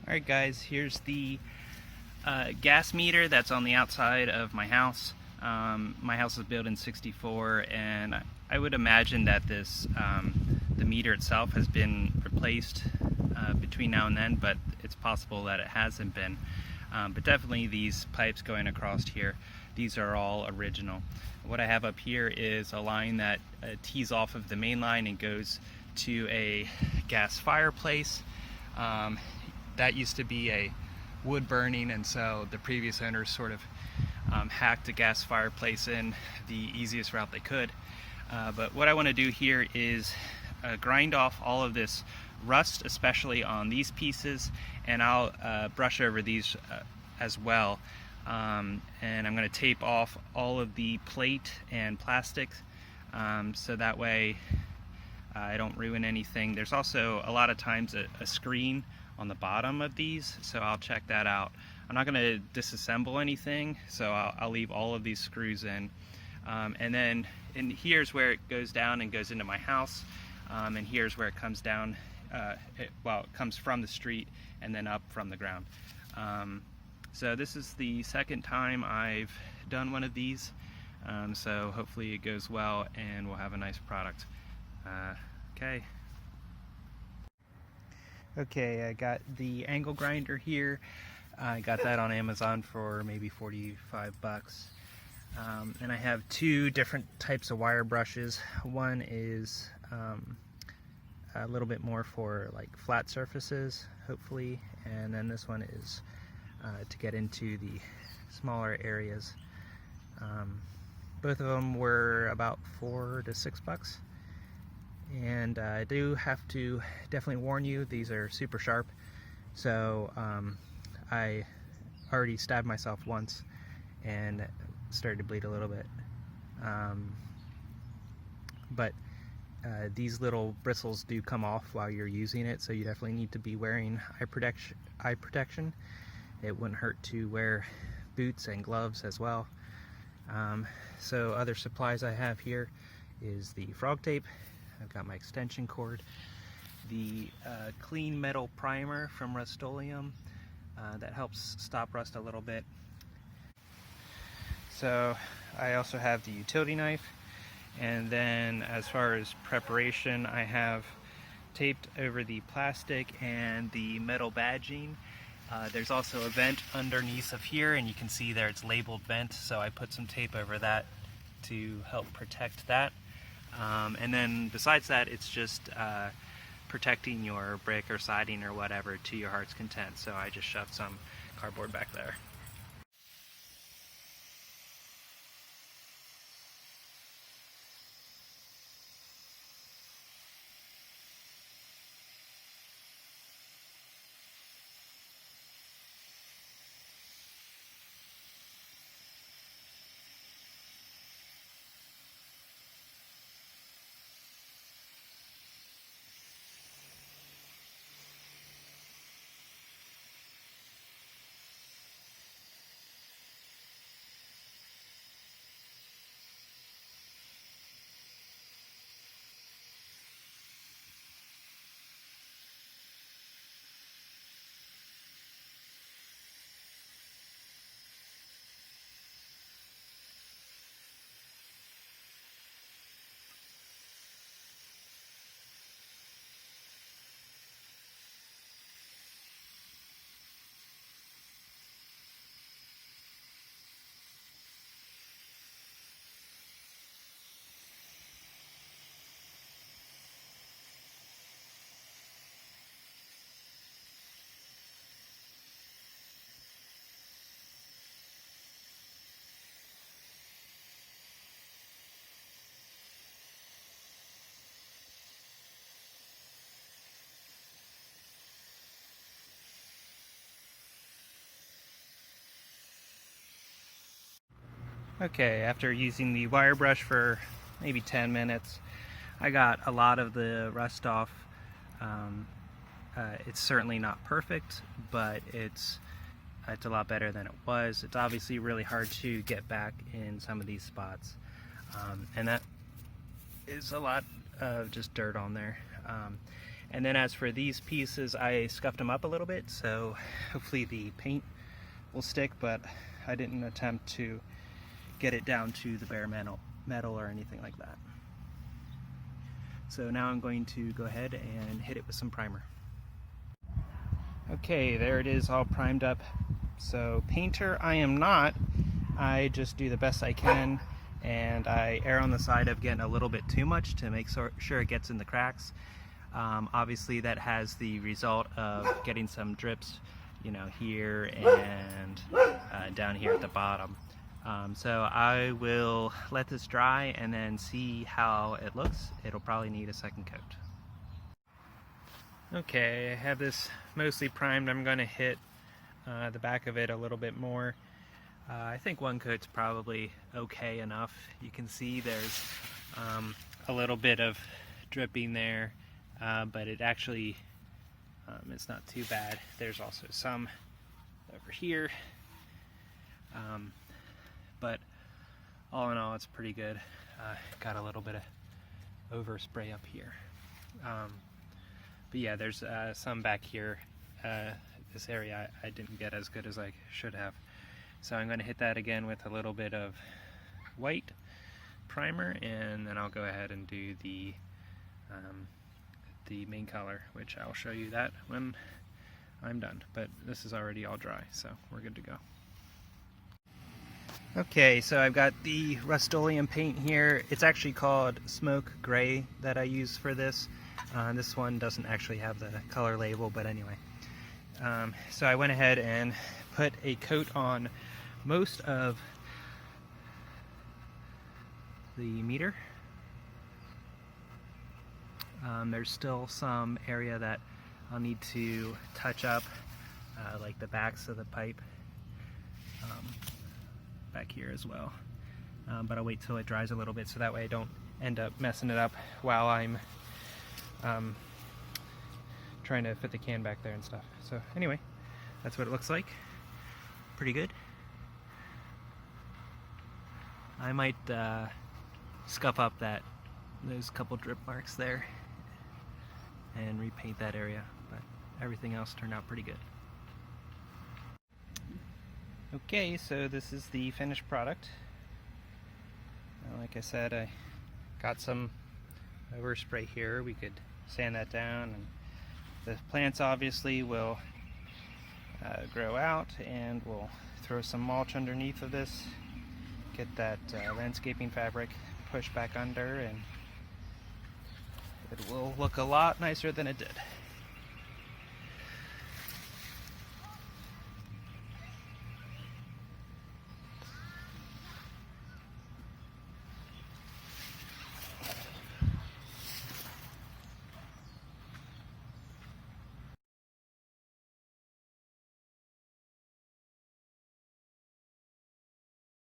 Alright guys, here's the gas meter that's on the outside of my house. My house was built in '64, and I would imagine that the meter itself has been replaced between now and then, but it's possible that it hasn't been. But definitely these pipes going across here, these are all original. What I have up here is a line that tees off of the main line and goes to a gas fireplace. That used to be a wood burning, and so the previous owners sort of hacked a gas fireplace in the easiest route they could. But what I want to do here is grind off all of this rust, especially on these pieces, and I'll brush over these as well. And I'm going to tape off all of the plate and plastic so that way I don't ruin anything. There's also a lot of times a screen on the bottom of these, so I'll check that out. I'm not going to disassemble anything, so I'll leave all of these screws in. And here's where it goes down and goes into my house, and here's where it comes down, it comes from the street and then up from the ground. So this is the second time I've done one of these, so hopefully it goes well and we'll have a nice product. Okay, I got the angle grinder here. I got that on Amazon for maybe 45 bucks. And I have two different types of wire brushes. One is a little bit more for like flat surfaces, hopefully, and then this one is to get into the smaller areas. Both of them were about 4 to 6 bucks. And I do have to definitely warn you, these are super sharp, so I already stabbed myself once and started to bleed a little bit, but these little bristles do come off while you're using it, so you definitely need to be wearing eye protection. It wouldn't hurt to wear boots and gloves as well. So other supplies I have here is the frog tape. I've got my extension cord, the clean metal primer from Rustoleum that helps stop rust a little bit. So I also have the utility knife, and then as far as preparation, I have taped over the plastic and the metal badging. There's also a vent underneath of here, and you can see there it's labeled vent, so I put some tape over that to help protect that. And then besides that, it's just protecting your brick or siding or whatever to your heart's content. So I just shoved some cardboard back there. Okay, after using the wire brush for maybe 10 minutes, I got a lot of the rust off. It's certainly not perfect, but it's a lot better than it was. It's obviously really hard to get back in some of these spots, and that is a lot of just dirt on there. And then as for these pieces, I scuffed them up a little bit, so hopefully the paint will stick, but I didn't attempt to get it down to the bare metal or anything like that. So now I'm going to go ahead and hit it with some primer. Okay, there it is, all primed up. So painter I am not. I just do the best I can, and I err on the side of getting a little bit too much to make sure it gets in the cracks. Obviously that has the result of getting some drips, you know, here and down here at the bottom. So I will let this dry and then see how it looks. It'll probably need a second coat. Okay, I have this mostly primed. I'm going to hit the back of it a little bit more. I think one coat's probably okay enough. You can see there's a little bit of dripping there, but it actually it's not too bad. There's also some over here, but all in all it's pretty good. Got a little bit of overspray up here, but yeah, there's some back here. This area I didn't get as good as I should have. So I'm going to hit that again with a little bit of white primer, and then I'll go ahead and do the main color, which I'll show you that when I'm done. But this is already all dry, so we're good to go. Okay, so I've got the rustoleum paint here. It's actually called Smoke Gray that I use for this. This one doesn't actually have the color label, but anyway. So I went ahead and put a coat on most of the meter. There's still some area that I'll need to touch up, like the backs of the pipe back here as well. But I'll wait till it dries a little bit so that way I don't end up messing it up while I'm trying to fit the can back there and stuff. So anyway, that's what it looks like. Pretty good. I might scuff up those couple drip marks there and repaint that area, but everything else turned out pretty good. Okay, so this is the finished product. Like I said, I got some overspray here. We could sand that down, and the plants obviously will grow out, and we'll throw some mulch underneath of this, get that landscaping fabric pushed back under, and it will look a lot nicer than it did.